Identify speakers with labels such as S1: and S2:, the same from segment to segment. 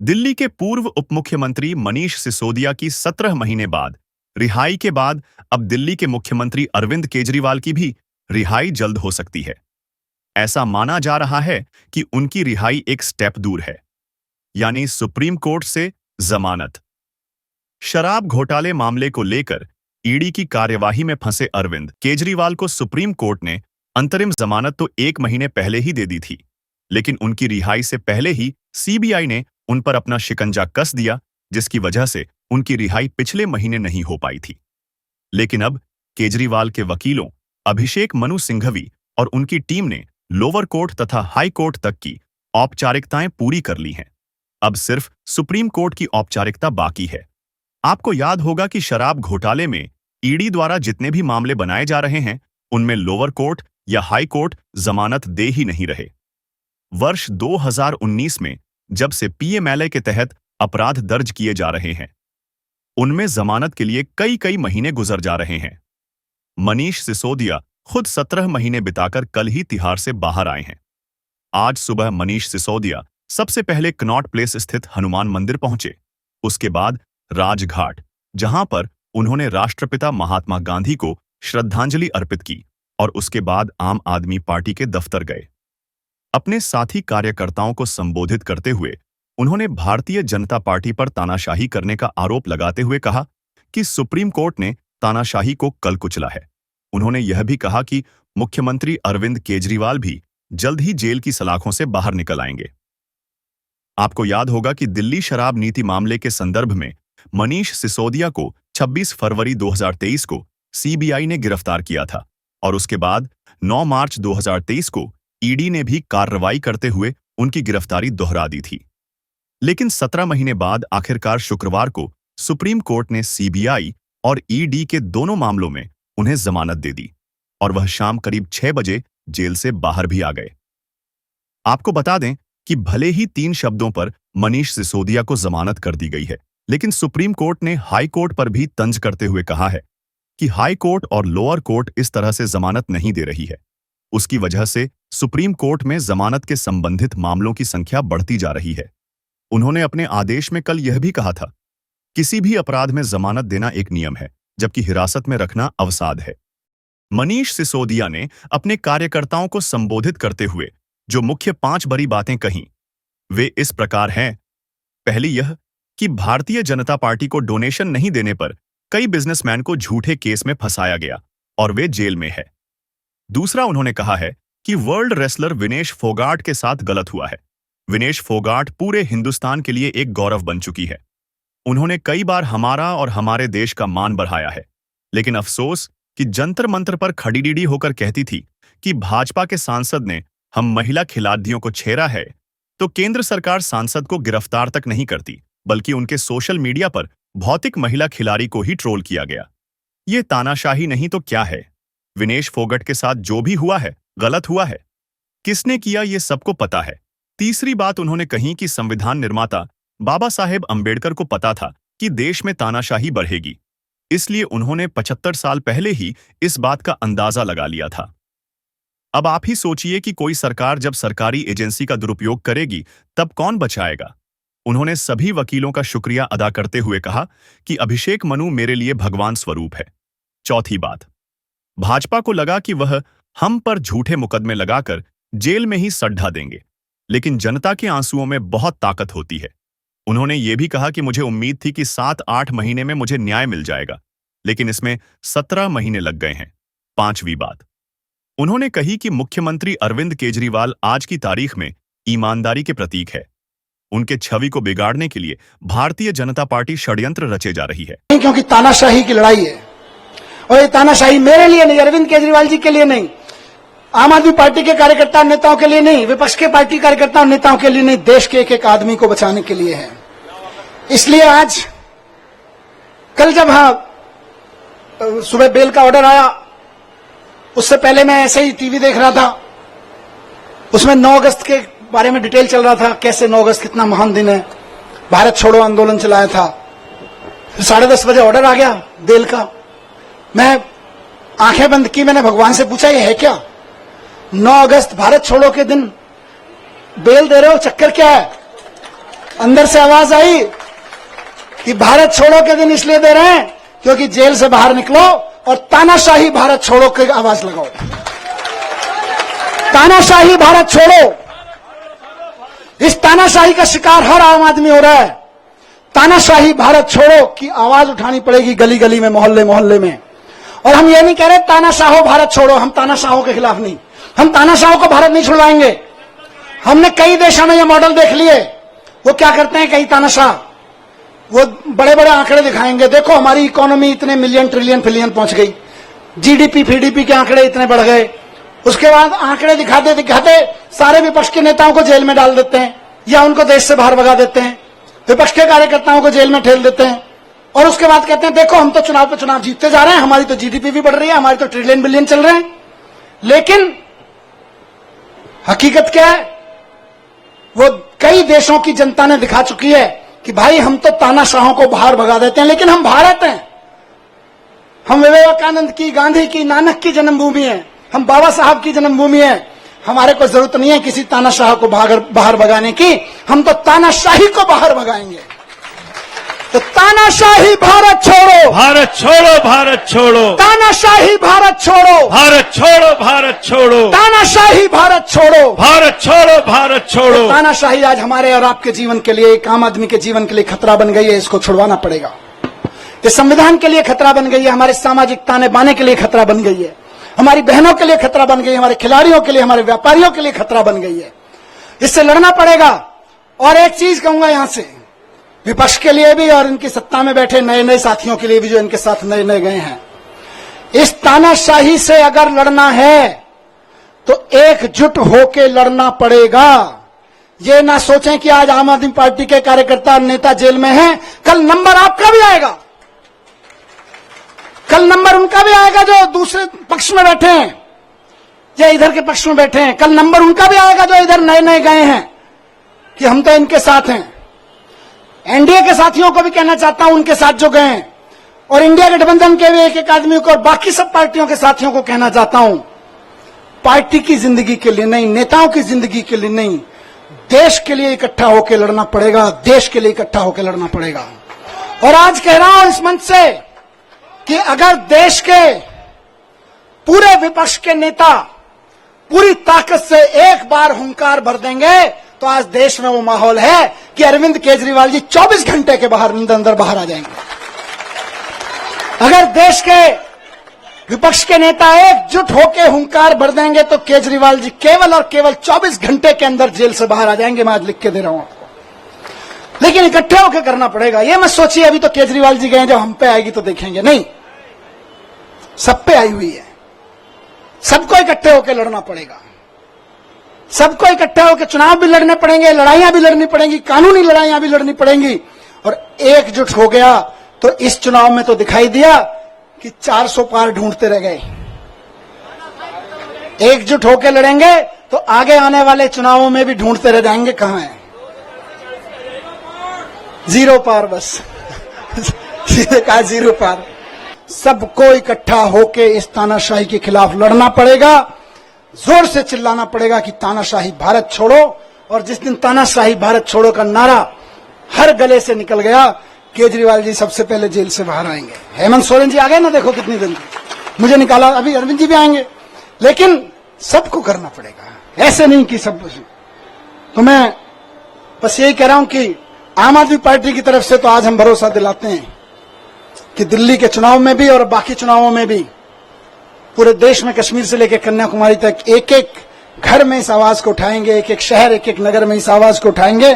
S1: दिल्ली के पूर्व उप मुख्यमंत्री मनीष सिसोदिया की 17 महीने बाद रिहाई के बाद अब दिल्ली के मुख्यमंत्री अरविंद केजरीवाल की भी रिहाई जल्द हो सकती है। ऐसा माना जा रहा है कि उनकी रिहाई एक स्टेप दूर है, यानी सुप्रीम कोर्ट से जमानत। शराब घोटाले मामले को लेकर ईडी की कार्यवाही में फंसे अरविंद केजरीवाल को सुप्रीम कोर्ट ने अंतरिम जमानत तो 1 महीने पहले ही दे दी थी, लेकिन उनकी रिहाई से पहले ही सीबीआई ने उन पर अपना शिकंजा कस दिया, जिसकी वजह से उनकी रिहाई पिछले महीने नहीं हो पाई थी। लेकिन अब केजरीवाल के वकीलों अभिषेक मनु सिंघवी और उनकी टीम ने लोअर कोर्ट तथा हाई कोर्ट तक की औपचारिकताएं पूरी कर ली हैं। अब सिर्फ सुप्रीम कोर्ट की औपचारिकता बाकी है। आपको याद होगा कि शराब घोटाले में ईडी द्वारा जितने भी मामले बनाए जा रहे हैं, उनमें लोअर कोर्ट या हाई कोर्ट जमानत दे ही नहीं रहे। वर्ष 2019 में जब से पीएमएलए के तहत अपराध दर्ज किए जा रहे हैं, उनमें जमानत के लिए कई महीने गुजर जा रहे हैं। मनीष सिसोदिया खुद 17 महीने बिताकर कल ही तिहाड़ से बाहर आए हैं। आज सुबह मनीष सिसोदिया सबसे पहले कनॉट प्लेस स्थित हनुमान मंदिर पहुंचे, उसके बाद राजघाट, जहां पर उन्होंने राष्ट्रपिता महात्मा गांधी को श्रद्धांजलि अर्पित की, और उसके बाद आम आदमी पार्टी के दफ्तर गए। अपने साथी कार्यकर्ताओं को संबोधित करते हुए उन्होंने भारतीय जनता पार्टी पर तानाशाही करने का आरोप लगाते हुए कहा कि सुप्रीम कोर्ट ने तानाशाही को कल कुचला है। उन्होंने यह भी कहा कि मुख्यमंत्री अरविंद केजरीवाल भी जल्द ही जेल की सलाखों से बाहर निकल आएंगे। आपको याद होगा कि दिल्ली शराब नीति मामले के संदर्भ में मनीष सिसोदिया को 26 फरवरी 2023 को सीबीआई ने गिरफ्तार किया था, और उसके बाद 9 मार्च 2023 को ईडी ने भी कार्रवाई करते हुए उनकी गिरफ्तारी दोहरा दी थी। लेकिन 17 महीने बाद आखिरकार शुक्रवार को सुप्रीम कोर्ट ने सीबीआई और ईडी के दोनों मामलों में उन्हें जमानत दे दी, और वह शाम करीब 6 बजे जेल से बाहर भी आ गए। आपको बता दें कि भले ही 3 शब्दों पर मनीष सिसोदिया को जमानत कर दी गई है, लेकिन सुप्रीम कोर्ट ने हाई कोर्ट पर भी तंज करते हुए कहा है कि हाई कोर्ट और लोअर कोर्ट इस तरह से जमानत नहीं दे रही है। उसकी वजह से सुप्रीम कोर्ट में जमानत के संबंधित मामलों की संख्या बढ़ती जा रही है। उन्होंने अपने आदेश में कल यह भी कहा था, किसी भी अपराध में जमानत देना एक नियम है, जबकि हिरासत में रखना अवसाद है। मनीष सिसोदिया ने अपने कार्यकर्ताओं को संबोधित करते हुए जो मुख्य 5 बड़ी बातें कहीं, वे इस प्रकार हैं। पहली यह कि भारतीय जनता पार्टी को डोनेशन नहीं देने पर कई बिजनेसमैन को झूठे केस में फंसाया गया और वे जेल में है। दूसरा, उन्होंने कहा है कि वर्ल्ड रेसलर विनेश फोगाट के साथ गलत हुआ है। विनेश फोगाट पूरे हिंदुस्तान के लिए एक गौरव बन चुकी है। उन्होंने कई बार हमारा और हमारे देश का मान बढ़ाया है, लेकिन अफसोस कि जंतर मंतर पर खड़ीडीडी होकर कहती थी कि भाजपा के सांसद ने हम महिला खिलाड़ियों को छेड़ा है, तो केंद्र सरकार सांसद को गिरफ्तार तक नहीं करती, बल्कि उनके सोशल मीडिया पर भौतिक महिला खिलाड़ी को ही ट्रोल किया गया। ये तानाशाही नहीं तो क्या है? विनेश फोगट के साथ जो भी हुआ है गलत हुआ है। किसने किया ये सबको पता है। तीसरी बात उन्होंने कही कि संविधान निर्माता बाबा साहेब अंबेडकर को पता था कि देश में तानाशाही बढ़ेगी, इसलिए उन्होंने 75 साल पहले ही इस बात का अंदाजा लगा लिया था। अब आप ही सोचिए कि कोई सरकार जब सरकारी एजेंसी का दुरुपयोग करेगी तब कौन बचाएगा। उन्होंने सभी वकीलों का शुक्रिया अदा करते हुए कहा कि अभिषेक मनु मेरे लिए भगवान स्वरूप है। चौथी बात, भाजपा को लगा कि वह हम पर झूठे मुकदमे लगाकर जेल में ही सड्ढा देंगे, लेकिन जनता के आंसुओं में बहुत ताकत होती है। उन्होंने ये भी कहा कि मुझे उम्मीद थी कि 7-8 महीने में मुझे न्याय मिल जाएगा, लेकिन इसमें 17 महीने लग गए हैं। पांचवी बात, उन्होंने कही कि मुख्यमंत्री अरविंद केजरीवाल आज की तारीख में ईमानदारी के प्रतीक है। उनके छवि को बिगाड़ने के लिए भारतीय जनता पार्टी षड्यंत्र रचे जा रही है।
S2: क्योंकि तानाशाही की लड़ाई है, और ये तानाशाही मेरे लिए नहीं, अरविंद केजरीवाल जी के लिए नहीं, आम आदमी पार्टी के कार्यकर्ता नेताओं के लिए नहीं, विपक्ष के पार्टी कार्यकर्ता नेताओं के लिए नहीं, देश के एक एक आदमी को बचाने के लिए है। इसलिए आज कल जब सुबह बेल का ऑर्डर आया, उससे पहले मैं ऐसे ही टीवी देख रहा था, उसमें 9 अगस्त के बारे में डिटेल चल रहा था, कैसे 9 अगस्त कितना महान दिन है, भारत छोड़ो आंदोलन चलाया था। फिर 10:30 बजे ऑर्डर आ गया बेल का। मैं आंखें बंद की, मैंने भगवान से पूछा ये है क्या? 9 अगस्त भारत छोड़ो के दिन बेल दे रहे हो, चक्कर क्या है? अंदर से आवाज आई कि भारत छोड़ो के दिन इसलिए दे रहे हैं क्योंकि जेल से बाहर निकलो और तानाशाही भारत छोड़ो की आवाज लगाओ। तानाशाही भारत छोड़ो। इस तानाशाही का शिकार हर आम आदमी हो रहा है। तानाशाही भारत छोड़ो की आवाज उठानी पड़ेगी गली गली में, मोहल्ले मोहल्ले में। और हम ये नहीं कह रहे तानाशाहो भारत छोड़ो, हम तानाशाहों के खिलाफ नहीं, हम तानाशाहों को भारत नहीं छुड़वाएंगे। हमने कई देशों में ये मॉडल देख लिए। वो क्या करते हैं, कई तानाशाह वो बड़े बड़े आंकड़े दिखाएंगे, देखो हमारी इकोनॉमी इतने मिलियन ट्रिलियन फिलियन पहुंच गई, जीडीपी फीडीपी के आंकड़े इतने बढ़ गए। उसके बाद आंकड़े दिखाते दिखाते सारे विपक्ष के नेताओं को जेल में डाल देते हैं या उनको देश से बाहर भगा देते हैं, विपक्ष के कार्यकर्ताओं को जेल में ठेल देते हैं। और उसके बाद कहते हैं देखो हम तो चुनाव पे चुनाव जीतते जा रहे हैं, हमारी तो जीडीपी भी बढ़ रही है, हमारी तो ट्रिलियन बिलियन चल रहे हैं। लेकिन हकीकत क्या है, वो कई देशों की जनता ने दिखा चुकी है कि भाई हम तो तानाशाहों को बाहर भगा देते हैं, लेकिन हम भारत हैं, हम विवेकानंद की, गांधी की, नानक की जन्मभूमि है, हम बाबा साहब की जन्मभूमि है। हमारे को जरूरत नहीं है किसी तानाशाह को बाहर भगाने की, हम तो तानाशाही को बाहर भगाएंगे। तो तानाशाही भारत छोड़ो,
S3: भारत छोड़ो, भारत छोड़ो,
S2: तानाशाही भारत छोड़ो,
S3: भारत छोड़ो, भारत छोड़ो,
S2: तानाशाही भारत छोड़ो,
S3: भारत छोड़ो, भारत छोड़ो।
S2: तानाशाही आज हमारे और आपके जीवन के लिए, एक आम आदमी के जीवन के लिए खतरा बन गई है, इसको छुड़वाना पड़ेगा। ये संविधान के लिए खतरा बन गई है, हमारे सामाजिक ताने बाने के लिए खतरा बन गई है, हमारी बहनों के लिए खतरा बन गई है, हमारे खिलाड़ियों के लिए, हमारे व्यापारियों के लिए खतरा बन गई है। इससे लड़ना पड़ेगा। और एक चीज कहूंगा यहां से, विपक्ष के लिए भी और इनकी सत्ता में बैठे नए नए साथियों के लिए भी जो इनके साथ नए नए गए हैं, इस तानाशाही से अगर लड़ना है तो एकजुट होकर लड़ना पड़ेगा। ये ना सोचें कि आज आम आदमी पार्टी के कार्यकर्ता और नेता जेल में हैं, कल नंबर आपका भी आएगा, कल नंबर उनका भी आएगा जो दूसरे पक्ष में बैठे हैं या इधर के पक्ष में बैठे हैं। कल नंबर उनका भी आएगा जो इधर नए नए गए हैं कि हम तो इनके साथ हैं। एनडीए के साथियों को भी कहना चाहता हूं, उनके साथ जो गए हैं, और इंडिया गठबंधन के भी एक एक आदमी को और बाकी सब पार्टियों के साथियों को कहना चाहता हूं, पार्टी की जिंदगी के लिए नहीं, नेताओं की जिंदगी के लिए नहीं, देश के लिए इकट्ठा होकर लड़ना पड़ेगा, देश के लिए इकट्ठा होकर लड़ना पड़ेगा। और आज कह रहा हूं इस मंच से कि अगर देश के पूरे विपक्ष के नेता पूरी ताकत से एक बार हुंकार भर देंगे तो आज देश में वो माहौल है कि अरविंद केजरीवाल जी 24 घंटे के अंदर बाहर आ जाएंगे। अगर देश के विपक्ष के नेता एकजुट होकर हुंकार भर देंगे तो केजरीवाल जी केवल और केवल 24 घंटे के अंदर जेल से बाहर आ जाएंगे। मैं आज लिख के दे रहा हूं आपको। लेकिन इकट्ठे होकर करना पड़ेगा। ये मत सोचिए अभी तो केजरीवाल जी गए, जब हम पे आएगी तो देखेंगे, नहीं, सब पे आई हुई है। सबको इकट्ठे होकर लड़ना पड़ेगा, सबको इकट्ठे होकर चुनाव भी लड़ने पड़ेंगे, लड़ाइयां भी लड़नी पड़ेंगी, कानूनी लड़ाइयां भी लड़नी पड़ेंगी। और एकजुट हो गया तो इस चुनाव में तो दिखाई दिया कि 400 पार ढूंढते रह गए। एकजुट होकर लड़ेंगे तो आगे आने वाले चुनावों में भी ढूंढते रह जाएंगे कहां है, 0 पार, बस सीधे कहा 0 पार। सबको इकट्ठा होकर इस तानाशाही के खिलाफ लड़ना पड़ेगा, जोर से चिल्लाना पड़ेगा कि तानाशाही भारत छोड़ो। और जिस दिन तानाशाही भारत छोड़ो का नारा हर गले से निकल गया, केजरीवाल जी सबसे पहले जेल से बाहर आएंगे। हेमंत सोरेन जी आ गए ना, देखो कितनी दिन मुझे निकाला, अभी अरविंद जी भी आएंगे। लेकिन सबको करना पड़ेगा, ऐसे नहीं कि सब। तो मैं बस यही कह रहा हूं कि आम आदमी पार्टी की तरफ से तो आज हम भरोसा दिलाते हैं कि दिल्ली के चुनाव में भी और बाकी चुनावों में भी पूरे देश में, कश्मीर से लेकर कन्याकुमारी तक, एक एक घर में इस आवाज को उठाएंगे, एक एक शहर, एक एक नगर में इस आवाज को उठाएंगे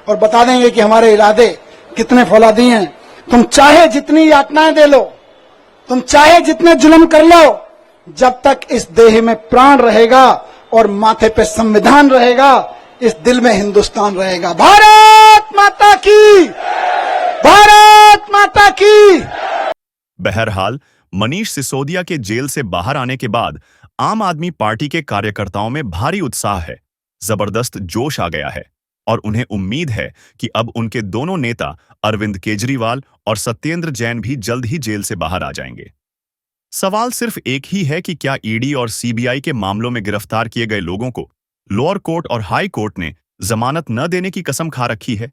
S2: और बता देंगे कि हमारे इरादे कितने फौलादी हैं। तुम चाहे जितनी यातनाएं दे लो, तुम चाहे जितने जुल्म कर लो, जब तक इस देह में प्राण रहेगा और माथे पे संविधान रहेगा, इस दिल में हिंदुस्तान रहेगा। भारत माता की, भारत माता की।
S1: बहरहाल मनीष सिसोदिया के जेल से बाहर आने के बाद आम आदमी पार्टी के कार्यकर्ताओं में भारी उत्साह है, जबरदस्त जोश आ गया है और उन्हें उम्मीद है कि अब उनके दोनों नेता अरविंद केजरीवाल और सत्येंद्र जैन भी जल्द ही जेल से बाहर आ जाएंगे। सवाल सिर्फ एक ही है कि क्या ईडी और सीबीआई के मामलों में गिरफ्तार किए गए लोगों को लोअर कोर्ट और हाई कोर्ट ने जमानत न देने की कसम खा रखी है।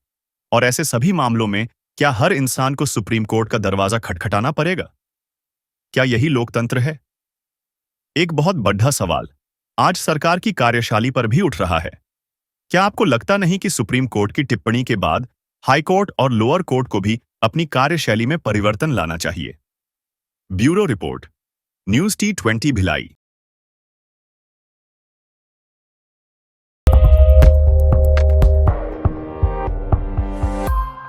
S1: और ऐसे सभी मामलों में क्या हर इंसान को सुप्रीम कोर्ट का दरवाजा खटखटाना पड़ेगा? क्या यही लोकतंत्र है? एक बहुत बड़ा सवाल आज सरकार की कार्यशैली पर भी उठ रहा है। क्या आपको लगता नहीं कि सुप्रीम कोर्ट की टिप्पणी के बाद हाई कोर्ट और लोअर कोर्ट को भी अपनी कार्यशैली में परिवर्तन लाना चाहिए? Bureau report, news T20 Bhilai.